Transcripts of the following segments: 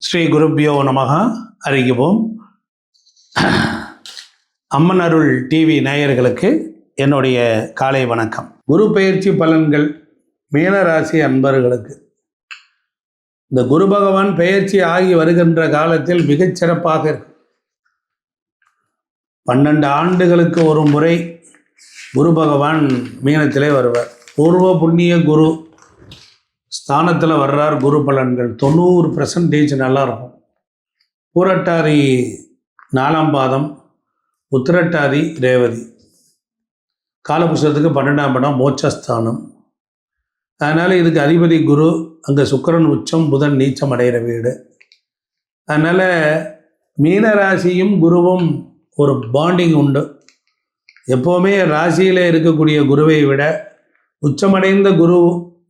ஸ்ரீ குருப்பியோ நமக. அறிவிப்போம். அம்மன் அருள் டிவி நேயர்களுக்கு என்னுடைய காலை வணக்கம். குரு பெயர்ச்சி பலன்கள் மீனராசி அன்பர்களுக்கு இந்த குரு பகவான் பெயர்ச்சி ஆகி வருகின்ற காலத்தில் மிகச்சிறப்பாக இருக்கும். 12 ஆண்டுகளுக்கு ஒரு முறை குரு பகவான் மீனத்திலே வருவார். பூர்வ புண்ணிய குரு ஸ்தானத்தில் வர்றார். குரு பலன்கள் 90% நல்லாயிருக்கும். பூரட்டாதி 4ஆம் பாதம், உத்திரட்டாதி ரேவதி, காலபுருஷத்துக்கு 12ஆம் இடம் மோட்சஸ்தானம். அதனால் இதுக்கு அதிபதி குரு. அங்கே சுக்கிரன் உச்சம், புதன் நீச்சம் அடைகிற வீடு. அதனால் மீனராசியும் குருவும் ஒரு பாண்டிங் உண்டு. எப்போவுமே ராசியில் இருக்கக்கூடிய குருவை விட உச்சமடைந்த குரு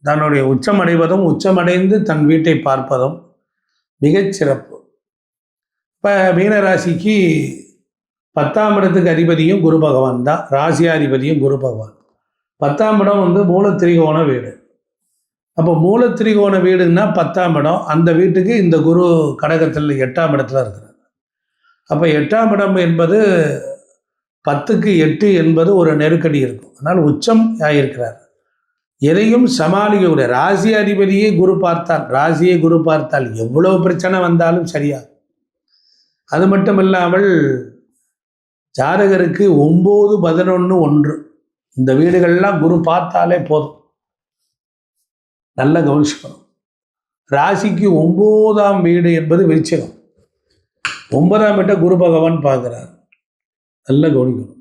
தன்னுடைய உச்சமடைவதும் உச்சமடைந்து தன் வீட்டை பார்ப்பதும் மிகச்சிறப்பு. இப்போ மீனராசிக்கு 10ஆம் இடத்துக்கு அதிபதியும் குரு பகவான் தான். ராசியாதிபதியும் குரு பகவான். 10ஆம் இடம் மூலத்திரிகோண வீடு. அப்போ மூலத்திரிகோண வீடுன்னா 10ஆம் இடம். அந்த வீட்டுக்கு இந்த குரு கடகத்தில் 8ஆம் இடத்துல இருக்கிறார். அப்போ 8ஆம் இடம் என்பது 10க்கு 8 என்பது ஒரு நெருக்கடி இருக்கும். அதனால் உச்சம் ஆகியிருக்கிறார். எதையும் சமாளிக்கக்கூடிய ராசி அதிபதியே குரு பார்த்தால், ராசியை குரு பார்த்தால் எவ்வளோ பிரச்சனை வந்தாலும் சரியா. அது மட்டும் இல்லாமல் ஜாதகருக்கு 9, 11, 1 இந்த வீடுகள்லாம் குரு பார்த்தாலே போதும். நல்ல கவனிச்சுக்கணும். ராசிக்கு 9ஆம் வீடு என்பது விருச்சிகம். 9ஆம் வீட்டை குரு பகவான் பார்க்குறார். நல்ல கவனிக்கணும்.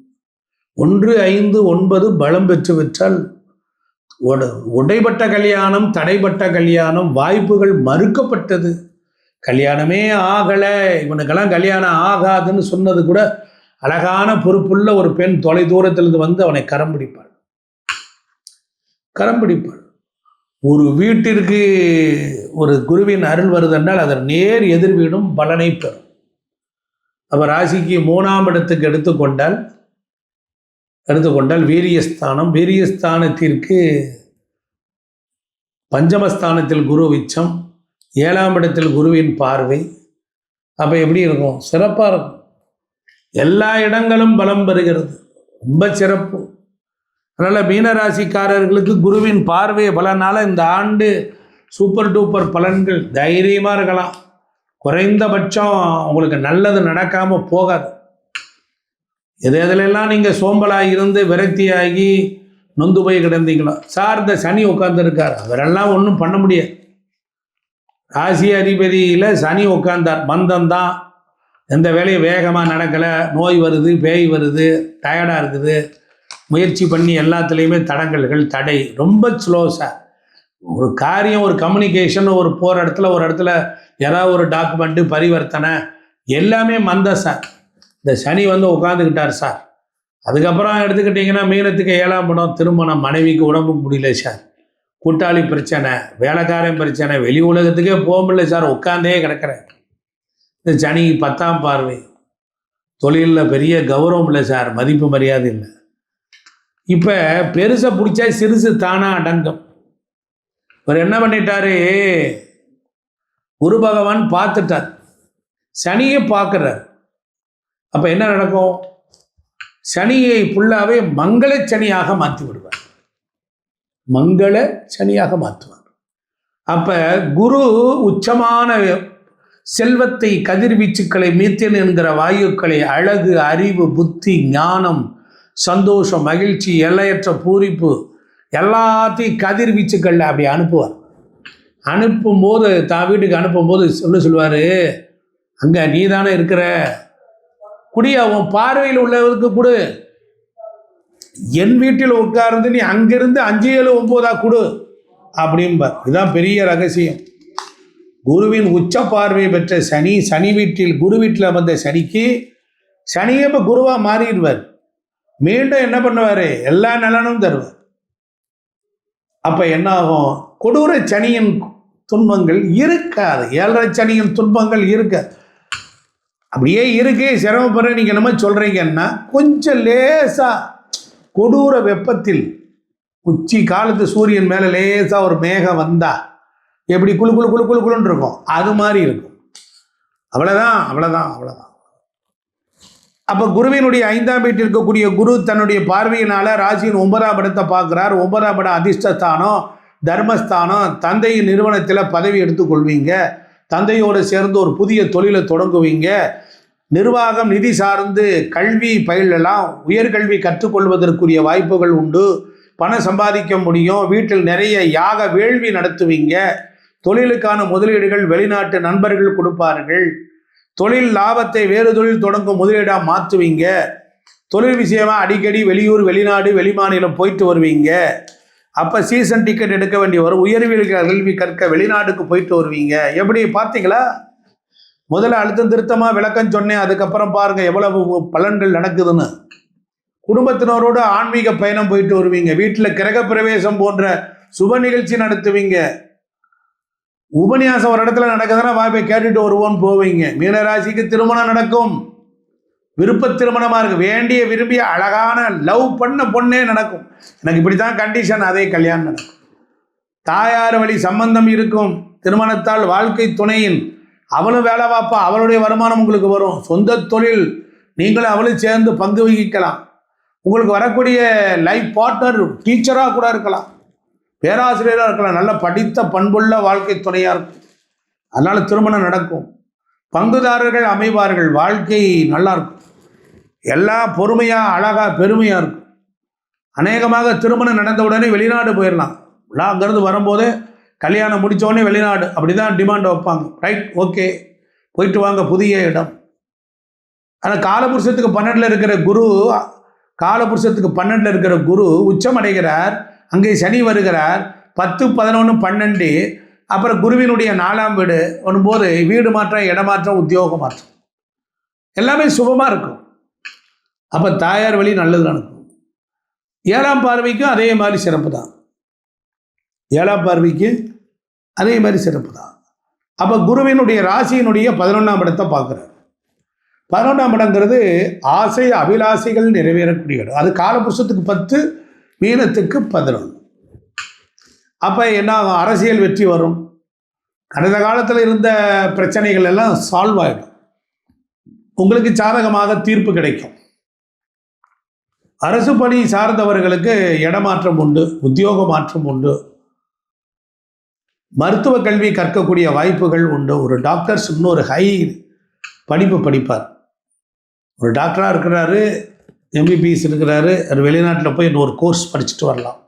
1, 5, 9 பலம் பெற்றால் உடைப்பட்ட கல்யாணம், தடைப்பட்ட கல்யாணம், வாய்ப்புகள் மறுக்கப்பட்டது, கல்யாணமே ஆகலை, இவனுக்கெல்லாம் கல்யாணம் ஆகாதுன்னு சொன்னது கூட அழகான பொறுப்புள்ள ஒரு பெண் தொலை தூரத்திலிருந்து அவனை கரம் பிடிப்பாள். ஒரு வீட்டிற்கு ஒரு குருவின் அருள் வருதென்றால் அதன் நேர் எதிர்வீடும் பலனை பெறும். அப்போ ராசிக்கு 3ஆம் இடத்துக்கு எடுத்துக்கொண்டால் வீரியஸ்தானம். வீரியஸ்தானத்திற்கு பஞ்சமஸ்தானத்தில் குரு உச்சம், 7ஆம் இடத்தில் குருவின் பார்வை. அப்போ எப்படி இருக்கும்? சிறப்பாக இருக்கும். எல்லா இடங்களும் பலம் பெறுகிறது. ரொம்ப சிறப்பு. அதனால் மீனராசிக்காரர்களுக்கு குருவின் பார்வை பலனால் இந்த ஆண்டு சூப்பர் டூப்பர் பலன்கள். தைரியமாக இருக்கலாம். குறைந்தபட்சம் உங்களுக்கு நல்லது நடக்காமல் போகாது. எதெல்லாம் நீங்கள் சோம்பலாக இருந்து விரக்தியாகி நொந்து போய் கிடந்தீங்களோ, சார் இந்த சனி உட்காந்துருக்கார், அவரெல்லாம் ஒன்றும் பண்ண முடியாது. ராசி அதிபதியில் சனி உட்கார்ந்தார். மந்தம்தான். எந்த வேலையும் வேகமாக நடக்கலை. நோய் வருது, பேய் வருது, டயர்டாக இருக்குது. முயற்சி பண்ணி எல்லாத்துலேயுமே தடை. ரொம்ப ஸ்லோஸாக ஒரு காரியம், ஒரு கம்யூனிகேஷன், ஒரு போகிற இடத்துல ஒரு இடத்துல ஏதாவது ஒரு டாக்குமெண்ட்டு, பரிவர்த்தனை எல்லாமே மந்தம் சார். இந்த சனி உட்காந்துக்கிட்டார் சார். அதுக்கப்புறம் எடுத்துக்கிட்டிங்கன்னா மீனத்துக்கு 7ஆம் இடம் திருமணம். மனைவிக்கு உடம்புக்கு முடியல சார், கூட்டாளி பிரச்சனை, வேலைக்காரன் பிரச்சனை, வெளி உலகத்துக்கே போக முடியல சார், உட்காந்தே கிடக்கிறேன். இந்த சனி 10ஆம் பார்வை. தொழிலில் பெரிய கௌரவம் இல்லை சார், மதிப்பு மரியாதை இல்லை. இப்போ பெருசை பிடிச்சா சிறுசு தானாக அடங்கும். இவர் என்ன பண்ணிட்டாரு? குரு பகவான் பார்த்துட்டார், சனியை பார்க்குறார். அப்போ என்ன நடக்கும்? சனியை ஃபுல்லாகவே மங்கள சனியாக மாற்றி விடுவார். மங்கள சனியாக மாற்றுவார். அப்போ குரு உச்சமான செல்வத்தை, கதிர்வீச்சுக்களை, மீத்தேன் என்கிற வாயுக்களை, அழகு, அறிவு, புத்தி, ஞானம், சந்தோஷம், மகிழ்ச்சி, எல்லையற்ற பூரிப்பு எல்லாத்தையும் கதிர்வீச்சுக்களில் அப்படி அனுப்புவார். அனுப்பும்போது தான் வீட்டுக்கு அனுப்பும்போது சொல்லுவார், அங்கே நீ தானே இருக்கிற, குடியா, உன் பார்வையில் உள்ளவருக்கு கொடு. என் வீட்டில் உட்கார்ந்து நீ அங்கிருந்து 5, 7, 9 கொடு அப்படிம்பார். இதுதான் பெரிய ரகசியம். குருவின் உச்ச பார்வை பெற்ற சனி வீட்டில், குரு வீட்டில் வந்த சனிக்கு, சனியை இப்போ குருவாக மாறிடுவார். மீண்டும் என்ன பண்ணுவார்? எல்லா நலனும் தருவார். அப்போ என்ன ஆகும்? கொடூர சனியின் துன்பங்கள் இருக்காது. 7.5 சனியின் துன்பங்கள் இருக்காது. அப்படியே இருக்கு. சிரமப்படுற நீங்கள் என்னமோ சொல்கிறீங்கன்னா, கொஞ்சம் லேசாக கொடூர வெப்பத்தில் உச்சி காலத்து சூரியன் மேலே லேசாக ஒரு மேகம் வந்தால் எப்படி குளு குளு குளு குளு குளுன்னு இருக்கும், அது மாதிரி இருக்கும். அவ்வளோதான். அப்போ குருவினுடைய 5ஆம் வீட்டில் இருக்கக்கூடிய குரு தன்னுடைய பார்வையினால் ராசியின் 9ஆம் இடத்தை பார்க்குறார். 9ஆம் இடம் அதிர்ஷ்டஸ்தானம், தர்மஸ்தானம். தந்தையின் நிறுவனத்தில் பதவி எடுத்துக்கொள்வீங்க. தந்தையோடு சேர்ந்து ஒரு புதிய தொழிலை தொடங்குவீங்க. நிர்வாகம், நிதி சார்ந்து கல்வி பயிலலாம். உயர்கல்வி கற்றுக்கொள்வதற்குரிய வாய்ப்புகள் உண்டு. பணம் சம்பாதிக்க முடியும். வீட்டில் நிறைய யாக வேள்வி நடத்துவீங்க. தொழிலுக்கான முதலீடுகள் வெளிநாட்டு நண்பர்கள் கொடுப்பார்கள். தொழில் லாபத்தை வேறு தொழில் தொடங்கும் முதலீடாக மாற்றுவீங்க. தொழில் விஷயமாக அடிக்கடி வெளியூர், வெளிநாடு, வெளிமாநிலம் போயிட்டு வருவீங்க. அப்போ சீசன் டிக்கெட் எடுக்க வேண்டி வரும். உயர்வியல் கல்வி கற்க வெளிநாட்டுக்கு போயிட்டு வருவீங்க. எப்படி பார்த்தீங்களா? முதல்ல அழுத்தம் திருத்தமாக விளக்கம் சொன்னேன். அதுக்கப்புறம் பாருங்கள் எவ்வளவு பலன்கள் நடக்குதுன்னு. குடும்பத்தினரோடு ஆன்மீக பயணம் போயிட்டு வருவீங்க. வீட்டில் கிரக பிரவேசம் போன்ற சுப நிகழ்ச்சி நடத்துவீங்க. உபன்யாசம் ஒரு இடத்துல நடக்குதுன்னா வாய்ப்பை கேட்டுட்டு வருவோன்னு போவீங்க. மீனராசிக்கு திருமணம் நடக்கும். விருப்ப திருமணமாக இருக்குது. வேண்டிய விரும்பிய அழகான லவ் பண்ண பொண்ணே நடக்கும். எனக்கு இப்படி தான் கண்டிஷன், அதே கல்யாணம் நடக்கும். தாயார் வழி சம்பந்தம் இருக்கும். திருமணத்தால் வாழ்க்கை துணையின் அவளும் வேலை பார்ப்பா, அவளுடைய வருமானம் உங்களுக்கு வரும். சொந்த தொழில் நீங்களும் அவளும் சேர்ந்து பங்கு வகிக்கலாம். உங்களுக்கு வரக்கூடிய லைஃப் பார்ட்னர் டீச்சராக கூட இருக்கலாம், பேராசிரியராக இருக்கலாம். நல்ல படித்த பண்புள்ள வாழ்க்கை துணையாக இருக்கும். அதனால் திருமணம் நடக்கும். பங்குதாரர்கள் அமைவார்கள். வாழ்க்கை நல்லா இருக்கும். எல்லாம் பொறுமையாக, அழகாக, பெருமையாக இருக்கும். அநேகமாக திருமணம் நடந்த உடனே வெளிநாடு போயிடலாம். அங்கேருந்து வரும்போது கல்யாணம் முடித்தோடனே வெளிநாடு, அப்படி தான் டிமாண்ட் வைப்பாங்க. ரைட், ஓகே, போயிட்டு வாங்க புதிய இடம். ஆனால் காலபுருஷத்துக்கு 12 இருக்கிற குரு, காலபுருஷத்துக்கு 12 இருக்கிற குரு உச்சம் அடைகிறார். அங்கே சனி வருகிறார். 10, 11, 12. அப்புறம் குருவினுடைய 4ஆம் வீடு வரும்போது வீடு மாற்றம், இடமாற்றம், உத்தியோக மாற்றம் எல்லாமே சுபமாக இருக்கும். அப்போ தாயார் வழி நல்லது நடக்கும். 7ஆம் பார்வைக்கும் அதே மாதிரி சிறப்பு தான். 7ஆம் பார்வைக்கு அதே மாதிரி சிறப்பு தான். அப்போ குருவினுடைய ராசியினுடைய 11ஆம் இடத்தை பார்க்குறார். 11ஆம் இடங்கிறது ஆசை அபிலாசைகள் நிறைவேறக்கூடிய இடம். அது காலபுருஷத்துக்கு 10, மீனத்துக்கு 11. அப்போ என்ன ஆகும்? அரசியல் வெற்றி வரும். கடந்த காலத்தில் இருந்த பிரச்சனைகள் எல்லாம் சால்வ் ஆகிடும். உங்களுக்கு சாதகமாக தீர்ப்பு கிடைக்கும். அரசு பணி சார்ந்தவர்களுக்கு இடமாற்றம் உண்டு, உத்தியோக மாற்றம் உண்டு. மருத்துவ கல்வி கற்கக்கூடிய வாய்ப்புகள் உண்டு. ஒரு டாக்டர்ஸ் இன்னொரு ஹை படிப்பு படிப்பார். ஒரு டாக்டராக இருக்கிறாரு, எம்பிபிஎஸ் இருக்கிறாரு, அது வெளிநாட்டில் போய் இன்னொரு கோர்ஸ் படிச்சுட்டு வரலாம்.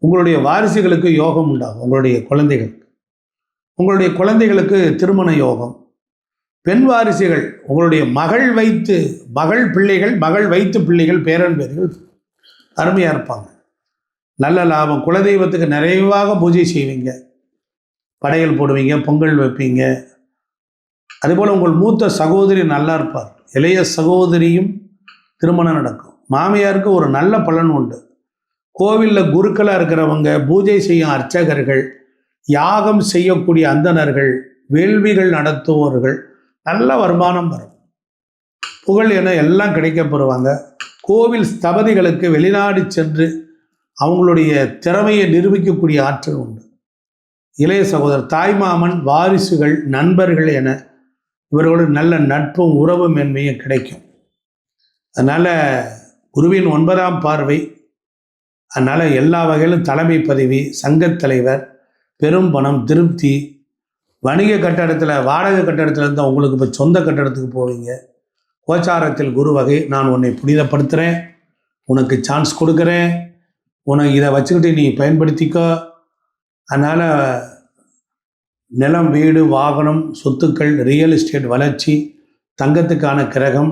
உங்களுடைய வாரிசுகளுக்கு யோகம் உண்டாகும். உங்களுடைய குழந்தைகளுக்கு திருமண யோகம். பெண் வாரிசுகள், உங்களுடைய மகள் வைத்து பிள்ளைகள், பேரன் பேர்கள் அருமையாக இருப்பாங்க. நல்ல லாபம். குலதெய்வத்துக்கு நிறைவாக பூஜை செய்வீங்க, படையல் போடுவீங்க, பொங்கல் வைப்பீங்க. அதுபோல் உங்கள் மூத்த சகோதரி நல்லா இருப்பார். இளைய சகோதரியும் திருமணம் நடக்கும். மாமியாருக்கு ஒரு நல்ல பலன் உண்டு. கோவிலில் குருக்களாக இருக்கிறவங்க, பூஜை செய்யும் அர்ச்சகர்கள், யாகம் செய்யக்கூடிய அந்தணர்கள், வேள்விகள் நடத்துவோர்கள் நல்ல வருமானம் வரும். புகழ் என எல்லாம் கிடைக்கப்பெறுவாங்க. கோவில் ஸ்தபதிகளுக்கு வெளிநாடு சென்று அவங்களுடைய திறமையை நிரூபிக்கக்கூடிய ஆற்றல் உண்டு. இளைய சகோதரர், தாய்மாமன், வாரிசுகள், நண்பர்கள் என இவர்களோடு நல்ல நட்பும் உறவு மேன்மையும் கிடைக்கும். அதனால் குருவின் 9ஆம் பார்வை. அதனால் எல்லா வகையிலும் தலைமை பதவி, சங்கத் தலைவர், பெரும் பணம், திருப்தி. வணிக கட்டடத்தில், வாடகை கட்டடத்தில் இருந்தால் உங்களுக்கு இப்போ சொந்த கட்டடத்துக்கு போவீங்க. கோச்சாரத்தில் குரு வகை. நான் உன்னை புனிதப்படுத்துகிறேன், உனக்கு சான்ஸ் கொடுக்குறேன், உனக்கு இதை வச்சுக்கிட்டு நீ பயன்படுத்திக்கோ. அதனால் நிலம், வீடு, வாகனம், சொத்துக்கள், ரியல் எஸ்டேட் வளர்ச்சி, தங்கத்துக்கான கிரகம்,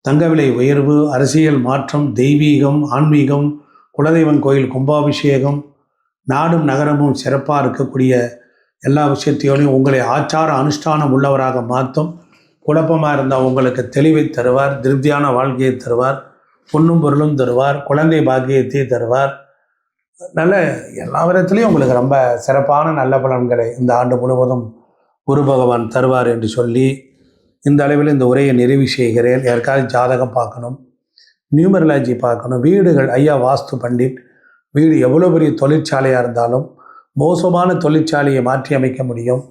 தங்க விலை உயர்வு, அரசியல் மாற்றம், தெய்வீகம், ஆன்மீகம், குலதெய்வன் கோயில் கும்பாபிஷேகம், நாடும் நகரமும் சிறப்பாக இருக்கக்கூடிய எல்லா விஷயத்தையோடையும் உங்களை ஆச்சார அனுஷ்டானம் உள்ளவராக மாற்றும். குழப்பமாக இருந்தால் உங்களுக்கு தெளிவை தருவார், திருப்தியான வாழ்க்கையை தருவார், பொன்னும் பொருளும் தருவார், குழந்தை பாக்கியத்தை தருவார். நல்ல எல்லா விதத்துலேயும் உங்களுக்கு ரொம்ப சிறப்பான நல்ல பலன்களை இந்த ஆண்டு முழுவதும் குரு பகவான் தருவார் என்று சொல்லி இந்த அளவில் இந்த உரையை நிறைவு செய்கிறேன். யாருக்காவது ஜாதகம் பார்க்கணும், நியூமரலாஜி பார்க்கணும், வீடுகள், ஐயா வாஸ்து பண்டிட், வீடு எவ்வளோ பெரிய தொழிற்சாலையாக இருந்தாலும் மோசமான தொழிற்சாலையை மாற்றி அமைக்க முடியும்.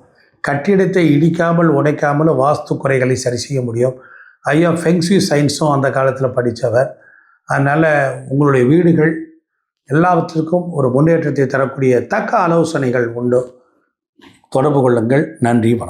கட்டிடத்தை இடிக்காமல் உடைக்காமல் வாஸ்து குறைகளை சரி செய்ய முடியும். ஐயா ஃபெங்க்ஷூ சயின்ஸும் அந்த காலத்தில் படித்தவர். அதனால் உங்களுடைய வீடுகள் எல்லாவற்றிற்கும் ஒரு முன்னேற்றத்தை தரக்கூடிய தக்க ஆலோசனைகள் உண்டு. தொடர்பு கொள்ளுங்கள். நன்றி, வணக்கம்.